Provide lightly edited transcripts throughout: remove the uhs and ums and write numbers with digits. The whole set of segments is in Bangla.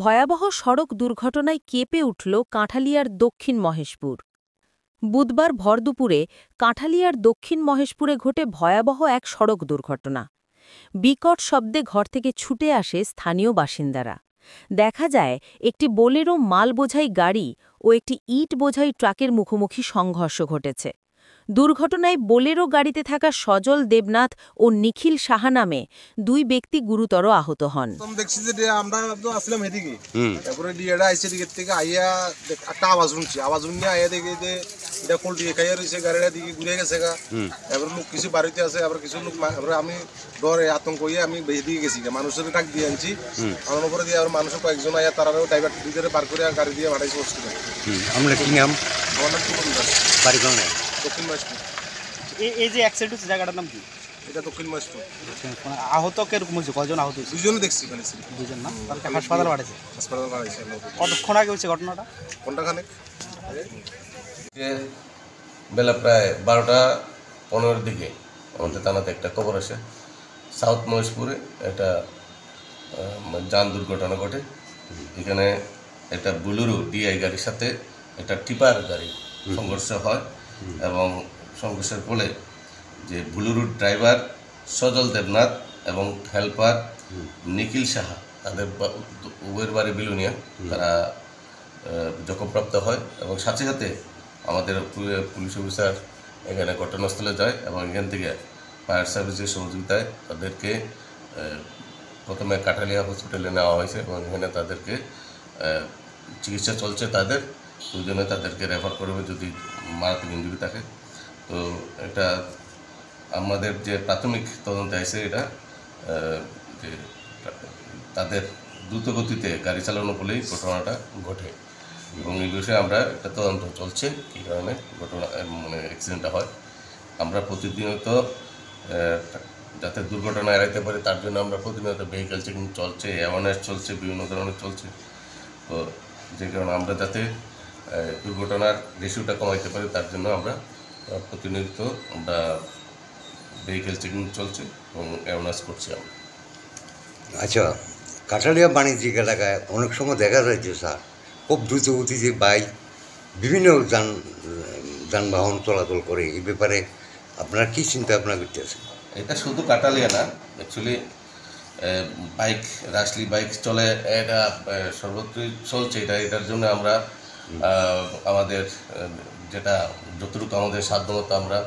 ভয়াবহ সড়ক দুর্ঘটনায় কেঁপে উঠল কাঁঠালিয়ার দক্ষিণ মহেশপুর। বুধবার ভরদুপুরে কাঁঠালিয়ার দক্ষিণ মহেশপুরে ঘটে ভয়াবহ এক সড়ক দুর্ঘটনা। বিকট শব্দে ঘর থেকে ছুটে আসে স্থানীয় বাসিন্দারা। দেখা যায় একটি বোলেরো মাল বোঝাই গাড়ি ও একটি ইট বোঝাই ট্রাকের মুখোমুখি সংঘর্ষ ঘটেছে। দুর্ঘটনায় বোলেরো গাড়িতে থাকা সজল দেবনাথ ও নিখিল সাহা নামে দুই ব্যক্তি গুরুতর আহত হন। দেখছি যে আমরা তো আসলাম এদিকে, তারপরে ডিএটা আইসে দিকের থেকে আইয়া একটা আওয়াজ শুনছি, আওয়াজ শুনে আইয়া দেখি যে এটা কোল্ড খাইয়া রয়েছে, গাড়িটা দিকে ঘুরে গেছে গা। এবার লোক কিছু বাড়িতে আছে, আবার কিছু লোক, আমি ডরে আতঙ্ক হইয়া আমি বেশি দিকে গেছি, মানুষের টাক দিয়ে আনছি। আমার উপরে দিয়ে আবার মানুষের কয়েকজন আইয়া তারা ড্রাইভার দুইটারে পার করে গাড়ি দিয়ে ভাড়াইছে হসপিটাল। আমরা কি নাম? আমার নাম সুমন দাস, বাড়ি কোন? দক্ষিণ মহেশপুর। এই যে অ্যাক্সিডেন্ট হচ্ছে জায়গাটার নাম কি? এটা দক্ষিণ মহেশপুর। আহত কিরকম হয়েছে? কজন আহত হয়েছে? দুজনে দেখছি, দুজন না? হাসপাতাল বাড়াইছে? হাসপাতাল বাড়াইছে। কতক্ষণ আগে হয়েছে ঘটনাটা? ঘন্টাখানেক। বেলা প্রায় 12টা 15-এর দিকে আমাদের থানাতে একটা খবর আসে, সাউথ মহেশপুরে একটা যান দুর্ঘটনা ঘটে। এখানে একটা বুলেরো ডিআই গাড়ির সাথে একটা টিপার গাড়ি সংঘর্ষ হয় এবং সংঘর্ষের ফলে যে বুলেরোর ড্রাইভার সজল দেবনাথ এবং হেল্পার নিখিল সাহা, তাদের উভয়ের বাড়ি বিলুনিয়া, তারা জখমপ্রাপ্ত হয় এবং সাথে সাথে আমাদের পুলিশ অফিসার এখানে ঘটনাস্থলে যায় এবং এখান থেকে ফায়ার সার্ভিসের সহযোগিতায় তাদেরকে প্রথমে কাঁঠালিয়া হসপিটালে নেওয়া হয়েছে এবং এখানে তাদেরকে চিকিৎসা চলছে। তাদের দুজনে তাদেরকে রেফার করবে যদি মারাত্মক ইনজুরি থাকে। তো এটা আমাদের যে প্রাথমিক তদন্তে আছে, এটা যে তাদের দ্রুতগতিতে গাড়ি চালানো বলেই ঘটনাটা ঘটে এবং এই বিষয়ে আমরা একটা তদন্ত চলছে কী কারণে ঘটনা অ্যাক্সিডেন্টটা হয়। আমরা প্রতিনিয়ত যাতে দুর্ঘটনা এড়াইতে পারি তার জন্য আমরা প্রতিনিয়ত ভেহিক্যাল চেকিং চলছে, অ্যাওয়ারনেস চলছে, বিভিন্ন ধরনের চলছে। তো যে কারণে আমরা যাতে দুর্ঘটনার রেশিওটা কমাইতে পারি তার জন্য আমরা প্রতিনিয়ত আমরা ভেহিক্যাল চেকিং চলছে এবং অ্যাওয়ারনেস করছি আমরা। আচ্ছা, কাঁঠালিয়া বাণিজ্যিক এলাকায় অনেক সময় দেখা যায় যে স্যার খুব দ্রুত গতিতে বাইক বিভিন্ন যানবাহন চলাচল করে। এই ব্যাপারে আপনারা কী চিন্তা ভাবনা করতেছেন? এটা শুধু কাঁঠালিয়া না, অ্যাকচুয়ালি বাইক রাশলি বাইক চলে, এটা সর্বত্রই চলছে। এটার জন্য আমরা আমাদের যেটা যতটুকু আমাদের সাধ্যমতো আমরা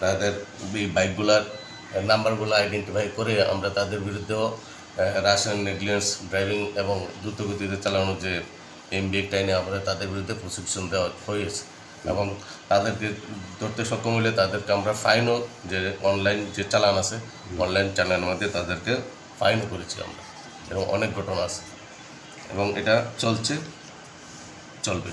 তাদের বাইকগুলার নাম্বারগুলো আইডেন্টিফাই করে আমরা তাদের বিরুদ্ধেও র্যাশ অ্যান্ড নেগলিজেন্স ড্রাইভিং এবং দ্রুতগতিতে চালানোর যে এমবিএক্ট আইনে আমরা তাদের বিরুদ্ধে প্রশিক্ষণ দেওয়া হয়েছে এবং তাদেরকে ধরতে সক্ষম হলে তাদেরকে আমরা ফাইনও, যে অনলাইন যে চালান আছে, অনলাইন চালানের মধ্যে তাদেরকে ফাইনও করেছি আমরা এবং অনেক ঘটনা আছে এবং এটা চলছে, চলবে।